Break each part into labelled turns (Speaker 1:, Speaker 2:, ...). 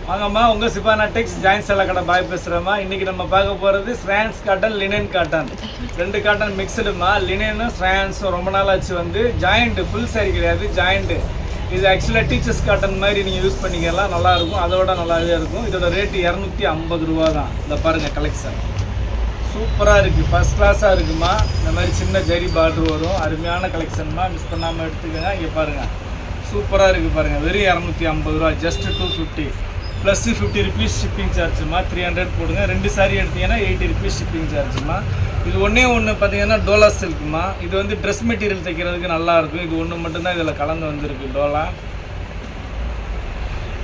Speaker 1: வாங்கம்மா உங்கள் சிபானா டெக்ஸ் ஜாயின் சேலை கடை பாய் பேசுகிறோம்மா. இன்றைக்கி நம்ம பார்க்க போகிறது ஸ்ரான்ஸ் காட்டன் லினன் காட்டன், ரெண்டு காட்டன் மிக்சடுமா. லினனும் ஸ்ரான்ஸும் ரொம்ப நாள் ஆச்சு வந்து ஜாயிண்ட்டு, ஃபுல் சாரி கிடையாது, ஜாயிண்ட்டு. இது ஆக்சுவலாக டீச்சர்ஸ் காட்டன் மாதிரி நீங்கள் யூஸ் பண்ணிக்கலாம், நல்லாயிருக்கும், அதோட நல்லாவே இருக்கும். இதோட ரேட்டு 250 ரூபா தான். இந்த பாருங்கள் கலெக்ஷன் சூப்பராக இருக்குது, ஃபஸ்ட் கிளாஸாக இருக்குமா. இந்த மாதிரி சின்ன ஜரி பார்டர் வரும், அருமையான கலெக்ஷன்மா, மிஸ் பண்ணாமல் எடுத்துக்கோங்க. இங்கே பாருங்கள் சூப்பராக இருக்குது பாருங்கள், வெறும் 250 ரூபா, ஜஸ்ட் 250 ப்ளஸ் 50 ருபீஸ் ஷிப்பிங் சார்ஜுமா. 300 போடுங்க. 2 சாரி எடுத்தீங்கன்னா 80 ருபீஸ் ஷிப்பிங் சார்ஜுமா. இது ஒன்றே பார்த்தீங்கன்னா டோலா சில்க்குமா. இது வந்து ட்ரெஸ் மெட்டீரியல் தைக்கிறதுக்கு நல்லாயிருக்கும். இது ஒன்று மட்டும்தான் இதில் கலந்து வந்திருக்கு டோலா.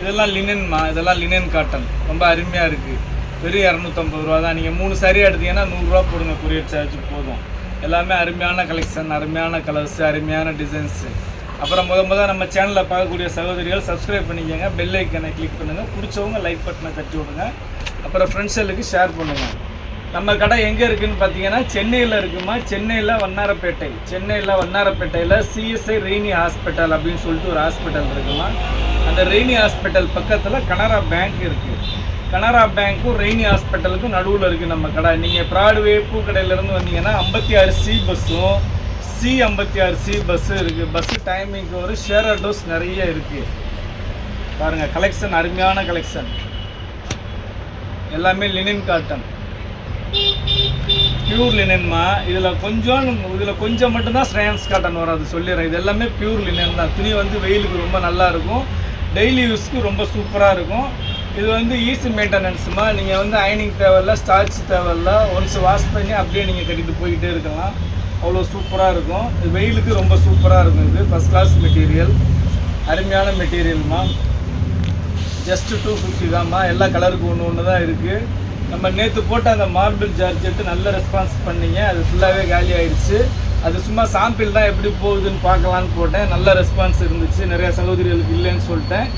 Speaker 1: இதெல்லாம் லினன்மா, இதெல்லாம் லினன் காட்டன், ரொம்ப அருமையாக இருக்குது. வெறும் 250 ரூபா தான். நீங்கள் 3 சாரி எடுத்தீங்கன்னா 100 ரூபா போடுங்க, கொரியர் சார்ஜ் போதும். எல்லாமே அருமையான கலெக்ஷன், அருமையான கலர்ஸு, அருமையான டிசைன்ஸு. அப்புறம் முத நம்ம சேனலில் பார்க்கக்கூடிய சகோதரிகள் சப்ஸ்கிரைப் பண்ணிக்கோங்க, பெல் ஐக்கனை கிளிக் பண்ணுங்கள், பிடிச்சவங்க லைக் பட்டனை தட்டி விடுங்க, அப்புறம் ஃப்ரெண்ட்ஸுகளுக்கு ஷேர் பண்ணுங்கள். நம்ம கடை எங்கே இருக்குதுன்னு பார்த்தீங்கன்னா சென்னையில் இருக்குமா. சென்னையில் வண்ணாரப்பேட்டை, சென்னையில் வண்ணாரப்பேட்டையில் சிஎஸ்ஐ ரெய்னி ஹாஸ்பிட்டல் அப்படின்னு சொல்லிட்டு ஒரு ஹாஸ்பிட்டல் இருக்குமா. அந்த ரெய்னி ஹாஸ்பிட்டல் பக்கத்தில் கனரா பேங்க் இருக்குது. கனரா பேங்க்கும் ரெய்னி ஹாஸ்பிட்டலுக்கும் நடுவில் இருக்குது நம்ம கடை. நீங்கள் ப்ராட்வே பூக்கடையிலேருந்து வந்தீங்கன்னா 56C பஸ்ஸும் C56C பஸ்ஸு இருக்குது. பஸ்ஸு டைமிங்க்கு ஒரு ஷேர் ஆட்டோஸ் நிறைய இருக்குது. பாருங்கள் கலெக்ஷன், அருமையான கலெக்ஷன், எல்லாமே லினன் காட்டன், பியூர் லினன்மா. இதில் கொஞ்சம் மட்டும்தான் ஸ்ரான்ஸ் காட்டன் வரும், அது சொல்லிடுறேன். இது எல்லாமே பியூர் லினன் தான். துணி வந்து வெயிலுக்கு ரொம்ப நல்லாயிருக்கும், டெய்லி யூஸ்க்கு ரொம்ப சூப்பராக இருக்கும். இது வந்து ஈஸி மெயின்டெனன்ஸுமா. நீங்கள் வந்து அயனிங் தேவையில்ல, ஸ்டார்ச் தேவையில்ல, ஒன்ஸ் வாஷ் பண்ணி அப்படியே நீங்கள் கட்டிட்டு போய்கிட்டே இருக்கலாம், அவ்வளோ சூப்பராக இருக்கும். இது வெயிலுக்கு ரொம்ப சூப்பராக இருக்கும். இது ஃபஸ்ட் கிளாஸ் மெட்டீரியல், அருமையான மெட்டீரியல்மா. ஜஸ்ட்டு 250 தான்மா. எல்லா கலருக்கு ஒன்று தான் இருக்குது. நம்ம நேற்று போட்ட அந்த மார்பிள் ஜார்ஜெட்டு நல்ல ரெஸ்பான்ஸ் பண்ணிங்க, அது ஃபுல்லாகவே காலி ஆகிடுச்சு. அது சும்மா சாம்பிள் தான், எப்படி போகுதுன்னு பார்க்கலான்னு போட்டேன். நல்ல ரெஸ்பான்ஸ் இருந்துச்சு, நிறையா சகோதரிகளுக்கு இல்லைன்னு சொல்லிட்டேன்.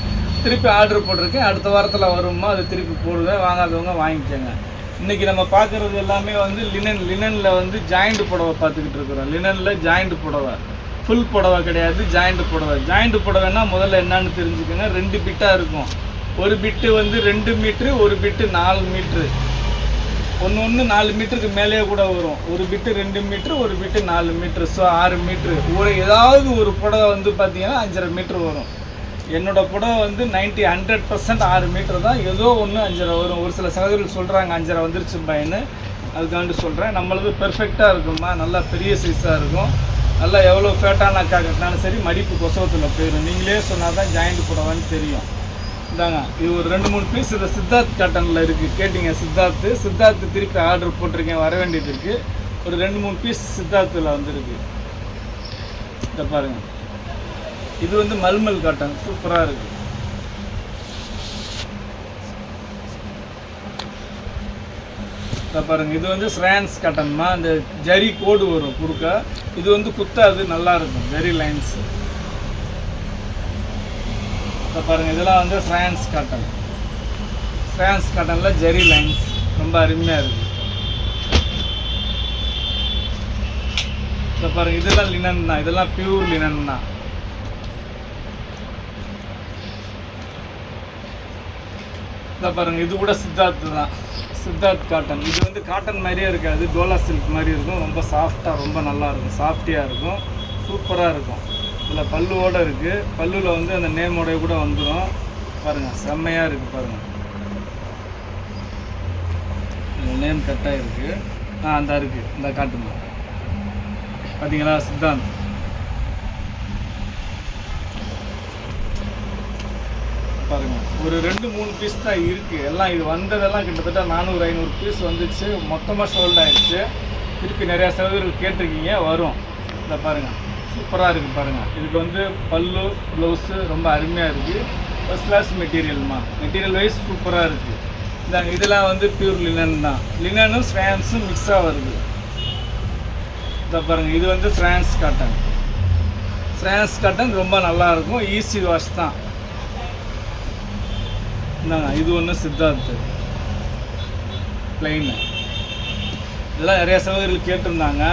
Speaker 1: திருப்பி ஆர்டர் போட்டிருக்கேன், அடுத்த வாரத்தில் வருமா அது திருப்பி போடுவேன், வாங்காதவங்க வாங்கிக்கோங்க. இன்றைக்கி நம்ம பார்க்குறது எல்லாமே வந்து லினனில் வந்து ஜாயிண்ட் புடவை பார்த்துக்கிட்டு இருக்கிறோம். லினனில் ஜாயிண்ட் புடவை, ஃபுல் புடவை கிடையாது, ஜாயிண்ட் புடவை. ஜாயிண்ட் புடவைன்னா முதல்ல என்னன்னு தெரிஞ்சுக்கோங்க. 2 பிட்டாக இருக்கும். ஒரு பிட்டு வந்து 2 மீட்ரு, ஒரு பிட்டு 4 மீட்ரு, ஒன்று 4 மீட்டருக்கு மேலேயே கூட வரும். ஒரு பிட்டு 2 மீட்ரு, ஒரு பிட்டு 4 மீட்ரு, ஸோ 6 மீட்ரு. ஏதாவது ஒரு புடவை வந்து பார்த்தீங்கன்னா 5.5 மீட்ரு வரும். என்னோடய புடவை வந்து 100% 6 மீட்டர் தான். ஏதோ ஒன்று 5.5 வரும். ஒரு சில சகோதரிகள் சொல்கிறாங்க 5.5 வந்துருச்சு பையன்னு, அதுக்காண்டி சொல்கிறேன். நம்மளது பெர்ஃபெக்டாக இருக்குமா, நல்லா பெரிய சைஸாக இருக்கும். நல்லா எவ்வளோ ஃபேட்டான அக்கா கட்டினாலும் சரி மடிப்பு கொசவத்தில் போயிடும். நீங்களே சொன்னால் தான் ஜாயிண்ட் புடவைன்னு தெரியும். இந்தாங்க, இது ஒரு 2-3 பீஸ் இது சித்தார்த் காட்டனில் இருக்குது. கேட்டிங்க சித்தார்த்து திருப்பி ஆர்டர் போட்டிருக்கேன், வர வேண்டியது இருக்குது. ஒரு 2-3 பீஸ் சித்தார்த்தில் வந்துருக்கு. இதை பாருங்கள், இது வந்து மல்மல் காட்டன், சூப்பராக இருக்குது. இதை பாருங்கள், இது வந்து ஸ்ரான்ஸ் காட்டன்மா. இந்த ஜரி கோடு வரும் குறுக்க, இது வந்து குத்தாது, நல்லாயிருக்கும், ஜரி லைன்ஸு. இதை பாருங்கள், இதெல்லாம் வந்து ஸ்ரான்ஸ் காட்டன். ஸ்ரான்ஸ் காட்டனில் ஜரி லைன்ஸ் ரொம்ப அருமையாக இருக்குது. இதை பாருங்கள், இதெல்லாம் லினன் தான், இதெல்லாம் பியூர் லினன் தான். இதை பாருங்கள், இது கூட சித்தார்த்து தான், சித்தார்த் காட்டன். இது வந்து காட்டன் மாதிரியே இருக்காது, டோலா சில்க் மாதிரி இருக்கும். ரொம்ப சாஃப்டாக, ரொம்ப நல்லாயிருக்கும், சாஃப்டியாக இருக்கும், சூப்பராக இருக்கும். இதில் பல்லுவோடு இருக்குது. பல்லுவில் வந்து அந்த நேமோடைய கூட வந்துடும். பாருங்கள் செம்மையாக இருக்குது பாருங்கள், நேம் கட்டாக இருக்குது. அந்த இருக்குது, இந்த காட்டுங்க பார்த்தீங்களா, சித்தாந்த். பாருங்கள், ஒரு 2-3 பீஸ் தான் இருக்குது. எல்லாம் இது வந்ததெல்லாம் கிட்டத்தட்ட 400-500 பீஸ் வந்துச்சு, மொத்தமாக சோல்ட் ஆகிடுச்சு. திருப்பி நிறையா சகோதரர்கள் கேட்டிருக்கீங்க, வரும். இதை பாருங்கள், சூப்பராக இருக்குது பாருங்கள். இதுக்கு வந்து பல்லு ப்ளவுஸு ரொம்ப அருமையாக இருக்குது. ஃபஸ்ட் கிளாஸ் மெட்டீரியல்மா, மெட்டீரியல் வைஸ் சூப்பராக இருக்குது. இந்தாங்க, இதெல்லாம் வந்து பியூர் லினன் தான். லினனும் ஸ்ரான்ஸும் மிக்ஸாக வருது. இதை பாருங்கள், இது வந்து ஸ்ரான்ஸ் காட்டன். ஸ்ரான்ஸ் காட்டன் ரொம்ப நல்லாயிருக்கும், ஈஸி வாஷ் தான். இந்தாங்க, இது ஒன்று சித்தார்த்து பிளைன்னு. இதெல்லாம் நிறையா சகோதரிகள் கேட்டிருந்தாங்க.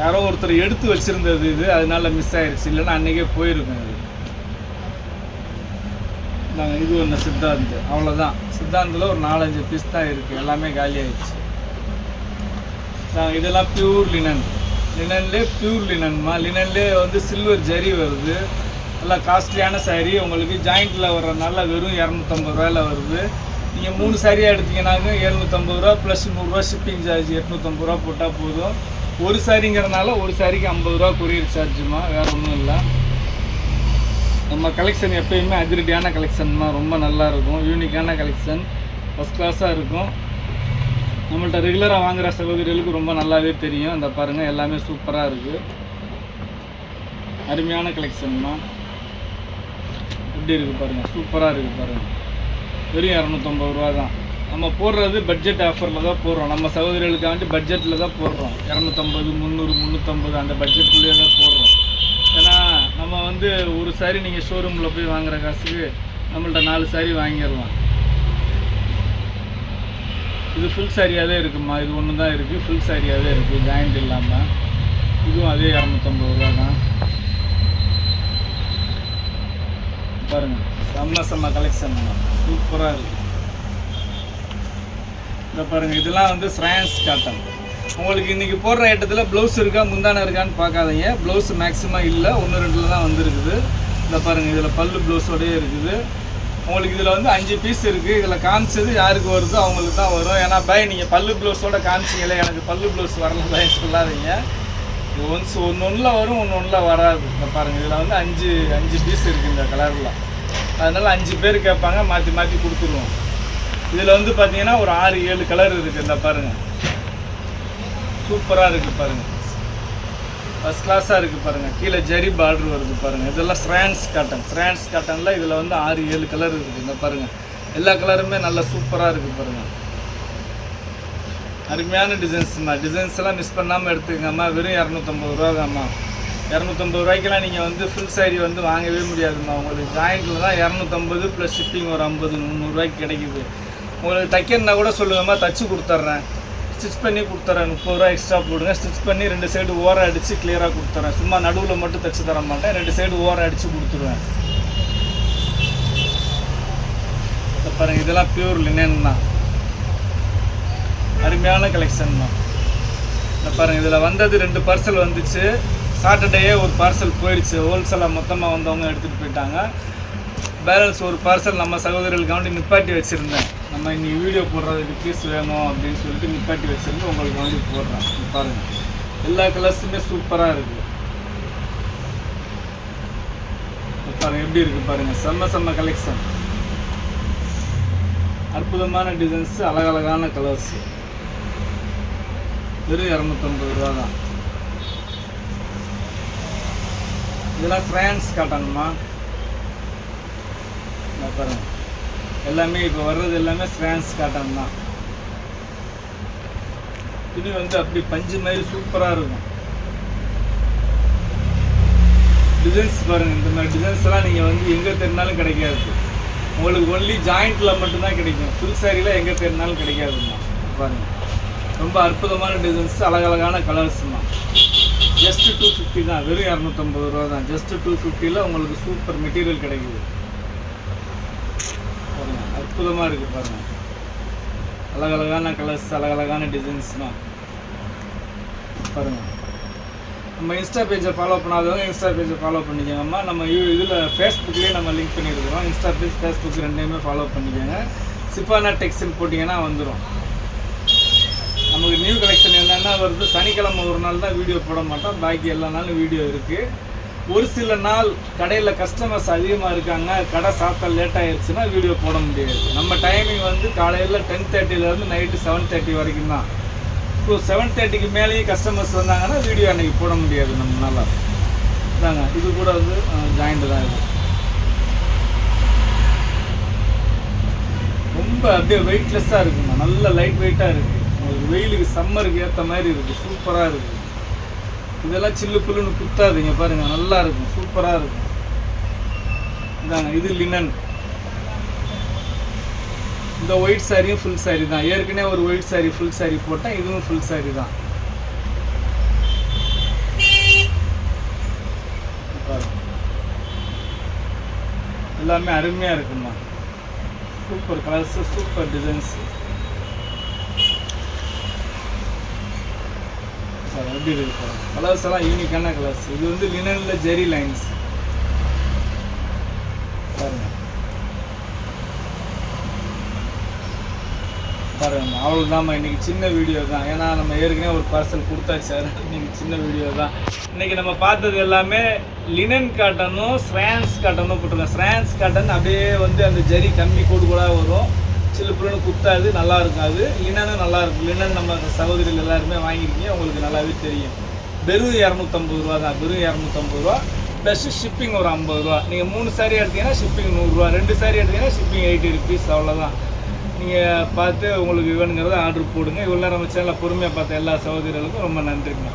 Speaker 1: யாரோ ஒருத்தர் எடுத்து வச்சுருந்தது இது, அதனால மிஸ் ஆயிடுச்சு, இல்லைன்னா அன்றைக்கே போயிருக்கும். இது நாங்கள் இது ஒன்று சித்தாந்த், அவ்வளோதான். சித்தாந்தில் ஒரு 4-5 பீஸ் தான் இருக்குது, எல்லாமே காலி ஆகிடுச்சு. இதெல்லாம் பியூர் லினன், லினன்லேயே பியூர் லினன்மா. லினன்லேயே வந்து சில்வர் ஜரி வருது, நல்லா காஸ்ட்லியான சாரீ. உங்களுக்கு ஜாயிண்ட்டில் வர்றதுனால வெறும் 250 ரூபாயில் வருது. நீங்கள் 3 சாரியாக எடுத்தீங்கன்னாங்க 750 ரூபா ப்ளஸ் 100 ரூபா ஷிப்பிங் சார்ஜ் 850 ரூபா போட்டால் போதும். ஒரு சாரிங்கிறனால ஒரு சாரிக்கு 50 ரூபா கொரியர் சார்ஜுமா, வேறு ஒன்றும் இல்லை. நம்ம கலெக்ஷன் எப்பயுமே அதிரடியான கலெக்ஷன்மா, ரொம்ப நல்லாயிருக்கும். யூனிக்கான கலெக்ஷன், ஃபஸ்ட் கிளாஸாக இருக்கும். நம்மள்ட்ட ரெகுலராக வாங்குகிற சகோதரிகளுக்கு ரொம்ப நல்லாவே தெரியும். இந்த பாருங்கள், எல்லாமே சூப்பராக இருக்குது, அருமையான கலெக்ஷன்மா. எப்படி இருக்குது பாருங்கள், சூப்பராக இருக்குது பாருங்கள். வெறும் 250 ரூபா தான். நம்ம போடுறது பட்ஜெட் ஆஃபரில் தான் போடுறோம். நம்ம சகோதரிகளுக்காண்டி பட்ஜெட்டில் தான் போடுறோம். 250, 300, 350 அந்த பட்ஜெட்லேயே தான் போடுறோம். ஏன்னா நம்ம வந்து ஒரு சாரி நீங்கள் ஷோரூமில் போய் வாங்குகிற காசுக்கு நம்மள்ட்ட 4 சாரி வாங்கிடலாம். இது ஃபுல் சாரியாகவே இருக்குமா, இது ஒன்று தான் இருக்குது, ஃபுல் சாரியாகவே இருக்குது, ஜாயிண்ட் இல்லாமல். இதுவும் அதே 250 ரூபா தான். பாருங்கள், செம்ம கலெக்ஷன், சூப்பராக இருக்குது. இந்த பாருங்கள், இதெல்லாம் வந்து ஸ்ரான்ஸ் காட்டன். உங்களுக்கு இன்றைக்கி போடுற ஐட்டத்தில் ப்ளவுஸ் இருக்கா முந்தான இருக்கான்னு பார்க்காதீங்க. ப்ளவுஸ் மேக்ஸிமம் இல்லை, 1-2 தான் வந்துருக்குது. இந்த பாருங்கள், இதில் பல்லு ப்ளவுஸோடயே இருக்குது. உங்களுக்கு இதில் வந்து 5 பீஸ் இருக்குது. இதில் காமிச்சது யாருக்கு வருதோ அவங்களுக்கு தான் வரும். ஏன்னா பாய் நீங்கள் பல்லு ப்ளவுஸோட காமிச்சிங்களே, எனக்கு பல்லு ப்ளவுஸ் வரல பாய் சொல்லாதீங்க. இது ஒன்றில் வரும், ஒன்றில் வராது. இந்த பாருங்கள், இதில் வந்து 5 பீஸ் இருக்குது இந்த கலரில். அதனால் 5 பேர் கேட்பாங்க, மாற்றி மாற்றி கொடுத்துருவோம். இதில் வந்து பார்த்தீங்கன்னா ஒரு 6-7 கலர் இருக்குது. இந்த பாருங்கள், சூப்பராக இருக்குது பாருங்கள், ஃபஸ்ட் கிளாஸாக இருக்குது பாருங்கள். கீழே ஜரி பார்டர் வருது பாருங்கள். இதெல்லாம் ஸ்ரான்ஸ் காட்டனில் இதில் வந்து 6-7 கலர் இருக்குது. இந்த பாருங்கள், எல்லா கலருமே நல்லா சூப்பராக இருக்குது பாருங்கள். அருமையான டிசைன்ஸ்மா. டிசைன்ஸ் எல்லாம் மிஸ் பண்ணாமல் எடுத்துக்கங்கம்மா. வெறும் 250 ரூபா தான்மா. 250 ரூபாய்க்கெல்லாம் நீங்கள் வந்து ஃபுல் சாரி வந்து வாங்கவே முடியாதும்மா. உங்களுக்கு ஜாயிண்ட்டில் தான் 250 ப்ளஸ் ஷிப்பிங் ஒரு 50-100 ரூபாய்க்கு கிடைக்குது. உங்களுக்கு தைக்கிறனா கூட சொல்லுங்கம்மா, தச்சு கொடுத்துட்றேன், ஸ்டிச் பண்ணி கொடுத்துட்றேன். 30 ரூபா எக்ஸ்ட்ரா போடுங்க. ஸ்டிச் பண்ணி 2 சைடு ஓரம் அடித்து கிளியராக கொடுத்துட்றேன். சும்மா நடுவில் மட்டும் தைச்சி தர மாட்டேன், 2 சைடு ஓரம் அடித்து கொடுத்துருவேன். பாருங்கள், இதெல்லாம் பியூர் லினன் தான், அருமையான கலெக்ஷன் தான். இந்த பாருங்கள், இதில் வந்தது 2 பார்சல் வந்துச்சு. சாட்டர்டேயே ஒரு பார்சல் போயிடுச்சு. ஹோல்சேலாக மொத்தமாக வந்தவங்க எடுத்துகிட்டு போயிட்டாங்க. பேலன்ஸ் ஒரு பார்சல் நம்ம சகோதரர்களுக்காண்டி நிப்பாட்டி வச்சுருந்தேன். நம்ம இன்றைக்கி வீடியோ போடுறதுக்கு பீஸ் வேணும் அப்படின்னு சொல்லிட்டு நிப்பாட்டி வச்சுருந்து உங்களுக்கு வந்து போடுறேன். பாருங்கள், எல்லா கலர்ஸுமே சூப்பராக இருக்குது. பாருங்கள் எப்படி இருக்குது பாருங்கள், செம்ம கலெக்ஷன், அற்புதமான டிசைன்ஸு, அழகழகான கலர்ஸு. வெறும் 250 ரூபா தான். இதெல்லாம் ஃப்ரான்ஸ் காட்டணுமா. பாருங்கள், எல்லாமே இப்போ வர்றது எல்லாமே ஃப்ரான்ஸ் காட்டன் தான். துணி வந்து அப்படி பஞ்சு மாதிரி சூப்பராக இருக்கும். டிசைன்ஸ் பாருங்கள், இந்த மாதிரி டிசைன்ஸ் எல்லாம் நீங்கள் வந்து எங்கே தேடினாலும் கிடைக்காது. உங்களுக்கு ஒன்லி ஜாயிண்ட்டில் மட்டும்தான் கிடைக்கும். ஃபுல் சாரியில் எங்கே தேடினாலும் கிடைக்காதுமா. பாருங்கள், ரொம்ப அற்புதமான டிசைன்ஸ், அழகழகான கலர்ஸ்மா. ஜஸ்ட்டு 250 தான். வெறும் 250 ரூபா தான். ஜஸ்ட்டு 250ல் உங்களுக்கு சூப்பர் மெட்டீரியல் கிடைக்குது. பாருங்கள், அற்புதமாக இருக்குது பாருங்கள், அழகழகான கலர்ஸ், அழகழகான டிசைன்ஸ்லாம். பாருங்கள், நம்ம இன்ஸ்டா பேஜை ஃபாலோ பண்ணாதவங்க இன்ஸ்டா பேஜை ஃபாலோ பண்ணிக்கோங்கம்மா. நம்ம இதில் ஃபேஸ்புக்லேயே நம்ம லிங்க் பண்ணியிருக்கிறோம். இன்ஸ்டா பேஜ், ஃபேஸ்புக் ரெண்டையுமே ஃபாலோ பண்ணிக்கோங்க. சிஃபானா டெக்ஸ்டைல் போட்டிங்கன்னா வந்துடும். நமக்கு நியூ கலெக்ஷன் என்னென்னா வருது, சனிக்கிழமை ஒரு நாள் தான் வீடியோ போட மாட்டோம், பாக்கி எல்லா நாளும் வீடியோ இருக்குது. ஒரு சில நாள் கடையில் கஸ்டமர்ஸ் அதிகமாக இருக்காங்க, கடை சாப்பிட்டா லேட் ஆகிடுச்சுன்னா வீடியோ போட முடியாது. நம்ம டைமிங் வந்து காலையில் 10:30 நைட்டு 7:30 வரைக்கும் தான். ஸோ 7:30க்கு மேலேயும் கஸ்டமர்ஸ் வந்தாங்கன்னா வீடியோ அன்றைக்கி போட முடியாது நம்மளால். இதாங்க, இது கூட வந்து ஜாயிண்ட் தான். இது ரொம்ப அப்படியே வெயிட்லெஸ்ஸாக இருக்குங்க, நல்ல லைட் வெயிட்டாக இருக்குது. உங்களுக்கு வெயிலுக்கு சம்மருக்கு ஏற்ற மாதிரி இருக்குது, சூப்பராக இருக்குது. இதெல்லாம் சில்லு புல்லுன்னு குத்தாதுங்க, பாருங்கள், நல்லா இருக்கும், சூப்பராக இருக்கும். இதாங்க, இது லினன். இந்த ஒயிட் சாரியும் ஃபுல் சாரி தான். ஏற்கனவே ஒரு ஒயிட் சாரி ஃபுல் சாரி போட்டேன், இதுவும் ஃபுல் சாரி தான். எல்லாமே அருமையாக இருக்குமா. Super colours, super designs. எப்படி இருக்கு கலர்ஸ் எல்லாம் யூனிக்கான கலர்ஸ். இது வந்து லினனில் ஜெரி லைன்ஸ் பாருங்க பாருங்க. அவ்வளோதாம்மா இன்றைக்கி சின்ன வீடியோ தான். ஏன்னா நம்ம ஏற்கனவே ஒரு பார்சல் கொடுத்தாச்சு சார். இன்றைக்கி சின்ன வீடியோ தான். இன்றைக்கி நம்ம பார்த்தது எல்லாமே லினன் காட்டனும் ஸ்ரான்ஸ் காட்டனும் போட்டிருக்கேன். ஸ்ரான்ஸ் காட்டன் அப்படியே வந்து அந்த ஜரி கம்மி கோடு கூட வரும், சில்லுப்புன்னு குத்தாது, நல்லாயிருக்கும். அது லினனும் நல்லாயிருக்கும். லினன் நம்ம சகோதரிகள் எல்லாருமே வாங்கியிருக்கீங்க, உங்களுக்கு நல்லாவே தெரியும். வெறும் 250 ரூபா தான், வெறும் 250 ரூபா ப்ளஸ் ஷிப்பிங் ஒரு 50 ரூபா. நீங்கள் 3 சாரீ எடுத்தீங்கன்னா ஷிப்பிங் 100 ரூபா, 2 சாரீ எடுத்தீங்கன்னா ஷிப்பிங் 80 ருபீஸ், அவ்வளோதான். நீங்கள் பார்த்து உங்களுக்கு வேணுங்கிறத ஆர்டர் போடுங்க. இவ்வளோ நம்ம சேனலில் பொறுமையாக பார்த்த எல்லா சகோதரிகளுக்கும் ரொம்ப நன்றிங்க.